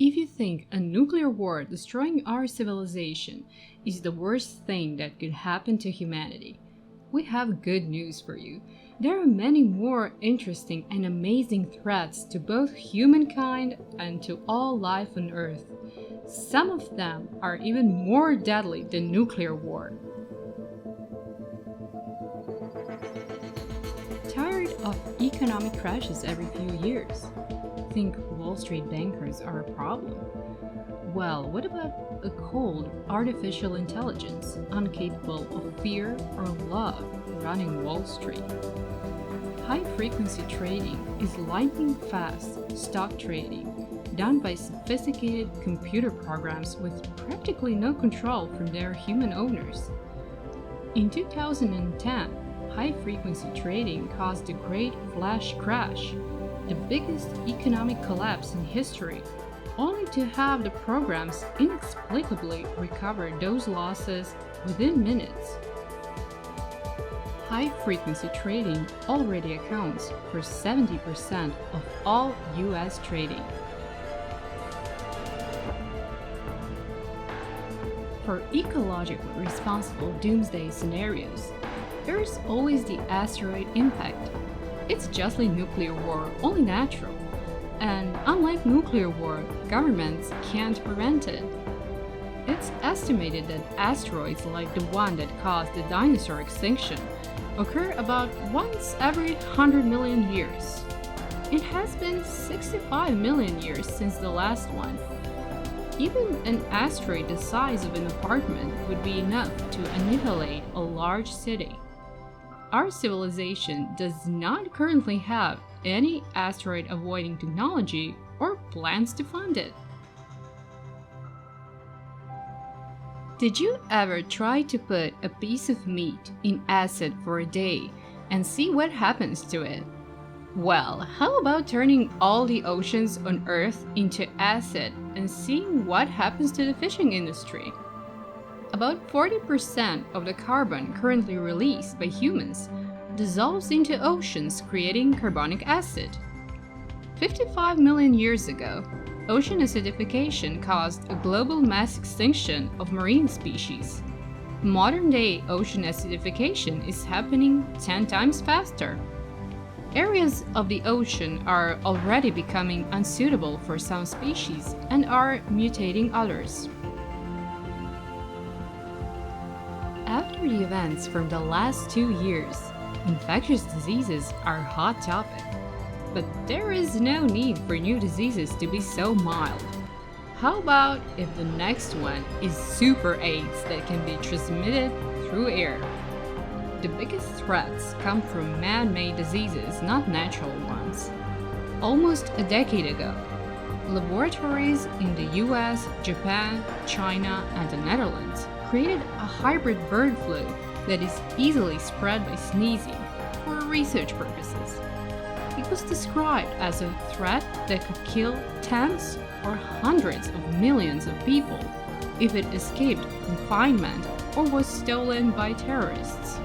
If you think a nuclear war destroying our civilization is the worst thing that could happen to humanity, we have good news for you. There are many more interesting and amazing threats to both humankind and to all life on Earth. Some of them are even more deadly than nuclear war. Tired of economic crashes every few years? Think Wall Street bankers are a problem? Well, what about a cold artificial intelligence incapable of fear or love running Wall Street? High-frequency trading is lightning-fast stock trading done by sophisticated computer programs with practically no control from their human owners. In 2010, high-frequency trading caused the Great Flash Crash, the biggest economic collapse in history, only to have the programs inexplicably recover those losses within minutes. High-frequency trading already accounts for 70% of all US trading. For ecologically responsible doomsday scenarios, there is always the asteroid impact. It's just like nuclear war, only natural. And unlike nuclear war, governments can't prevent it. It's estimated that asteroids like the one that caused the dinosaur extinction occur about once every 100 million years. It has been 65 million years since the last one. Even an asteroid the size of an apartment would be enough to annihilate a large city. Our civilization does not currently have any asteroid-avoiding technology or plans to fund it. Did you ever try to put a piece of meat in acid for a day and see what happens to it? Well, how about turning all the oceans on Earth into acid and seeing what happens to the fishing industry? About 40% of the carbon currently released by humans dissolves into oceans, creating carbonic acid. 55 million years ago, ocean acidification caused a global mass extinction of marine species. Modern-day ocean acidification is happening 10 times faster. Areas of the ocean are already becoming unsuitable for some species and are mutating others. After the events from the last 2 years, infectious diseases are a hot topic. But there is no need for new diseases to be so mild. How about if the next one is Super AIDS that can be transmitted through air? The biggest threats come from man-made diseases, not natural ones. Almost a decade ago, laboratories in the US, Japan, China, and the Netherlands created a hybrid bird flu that is easily spread by sneezing for research purposes. It was described as a threat that could kill tens or hundreds of millions of people if it escaped confinement or was stolen by terrorists.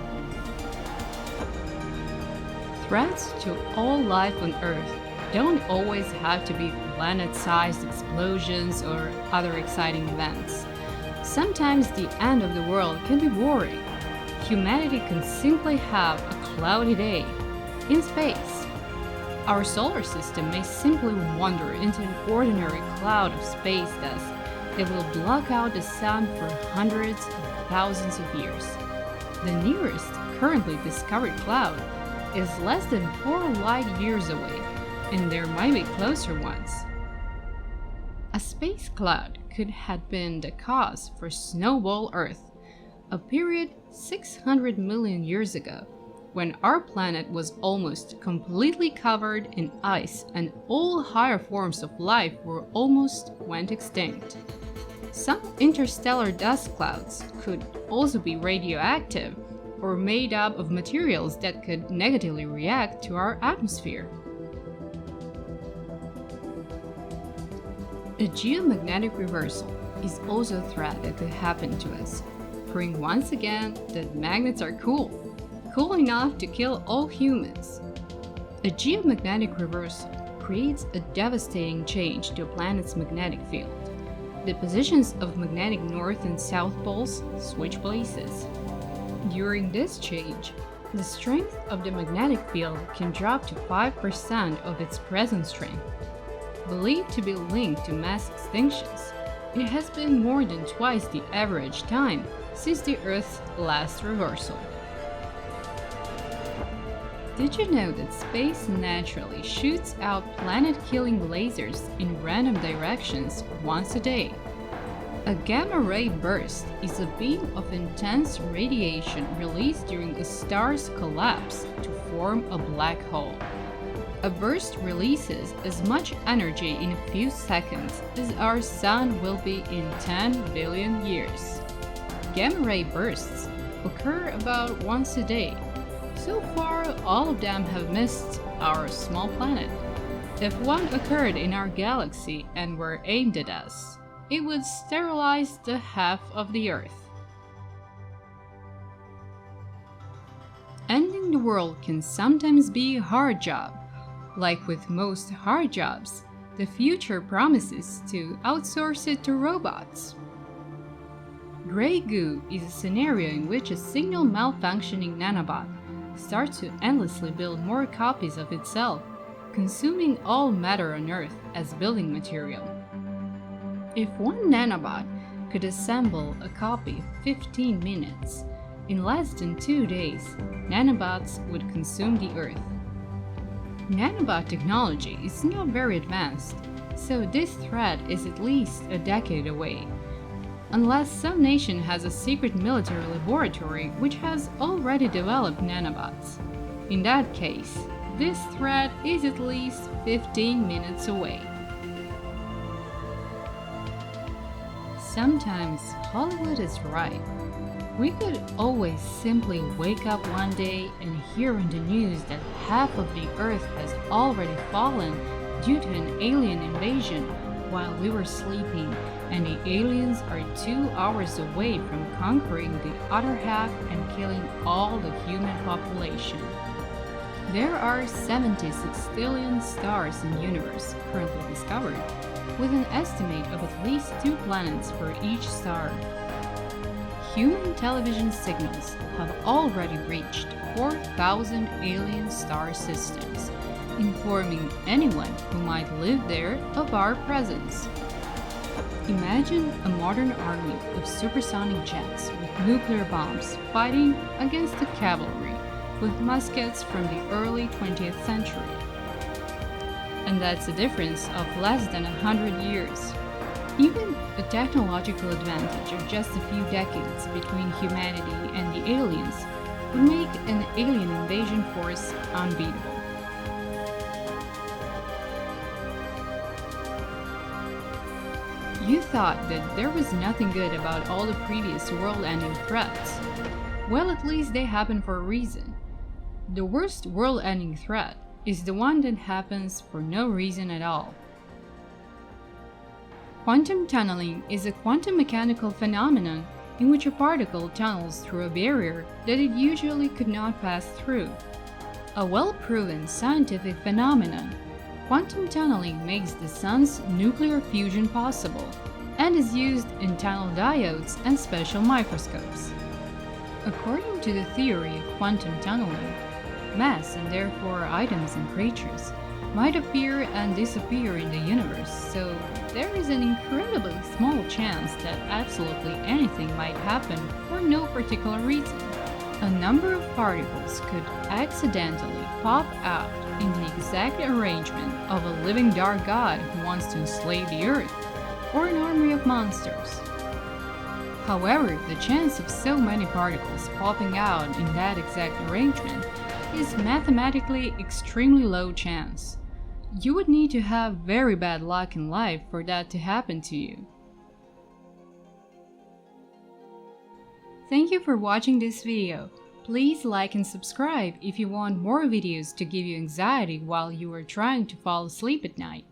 Threats to all life on Earth don't always have to be planet-sized explosions or other exciting events. Sometimes the end of the world can be boring. Humanity can simply have a cloudy day in space. Our solar system may simply wander into an ordinary cloud of space dust that will block out the sun for hundreds of thousands of years. The nearest currently discovered cloud is less than 4 light years away, and there might be closer ones. A space cloud could have been the cause for Snowball Earth, a period 600 million years ago, when our planet was almost completely covered in ice and all higher forms of life were almost went extinct. Some interstellar dust clouds could also be radioactive or made up of materials that could negatively react to our atmosphere. A geomagnetic reversal is also a threat that could happen to us, proving once again that magnets are cool enough to kill all humans. A geomagnetic reversal creates a devastating change to a planet's magnetic field. The positions of magnetic north and south poles switch places. During this change, the strength of the magnetic field can drop to 5% of its present strength. Believed to be linked to mass extinctions, it has been more than twice the average time since the Earth's last reversal. Did you know that space naturally shoots out planet-killing lasers in random directions once a day? A gamma-ray burst is a beam of intense radiation released during a star's collapse to form a black hole. A burst releases as much energy in a few seconds as our Sun will be in 10 billion years. Gamma-ray bursts occur about once a day. So far, all of them have missed our small planet. If one occurred in our galaxy and were aimed at us, it would sterilize the half of the Earth. Ending the world can sometimes be a hard job. Like with most hard jobs, the future promises to outsource it to robots. Grey goo is a scenario in which a signal malfunctioning nanobot starts to endlessly build more copies of itself, consuming all matter on Earth as building material. If one nanobot could assemble a copy in 15 minutes, in less than 2 days, nanobots would consume the Earth. Nanobot technology is not very advanced, so this threat is at least a decade away. Unless some nation has a secret military laboratory which has already developed nanobots. In that case, this threat is at least 15 minutes away. Sometimes Hollywood is right. We could always simply wake up one day and hear in the news that half of the Earth has already fallen due to an alien invasion while we were sleeping, and the aliens are 2 hours away from conquering the other half and killing all the human population. There are 76 sextillion stars in the universe currently discovered, with an estimate of at least 2 planets for each star. Human television signals have already reached 4,000 alien star systems, informing anyone who might live there of our presence. Imagine a modern army of supersonic jets with nuclear bombs fighting against the cavalry with muskets from the early 20th century. And that's a difference of less than 100 years. Even a technological advantage of just a few decades between humanity and the aliens would make an alien invasion force unbeatable. You thought that there was nothing good about all the previous world-ending threats. Well, at least they happen for a reason. The worst world-ending threat is the one that happens for no reason at all. Quantum tunneling is a quantum mechanical phenomenon in which a particle tunnels through a barrier that it usually could not pass through. A well-proven scientific phenomenon, quantum tunneling makes the sun's nuclear fusion possible and is used in tunnel diodes and special microscopes. According to the theory of quantum tunneling, mass and therefore items and creatures might appear and disappear in the universe, so there is an incredibly small chance that absolutely anything might happen for no particular reason. A number of particles could accidentally pop out in the exact arrangement of a living dark god who wants to enslave the Earth, or an army of monsters. However, the chance of so many particles popping out in that exact arrangement is mathematically extremely low chance. You would need to have very bad luck in life for that to happen to you. Thank you for watching this video. Please like and subscribe if you want more videos to give you anxiety while you are trying to fall asleep at night.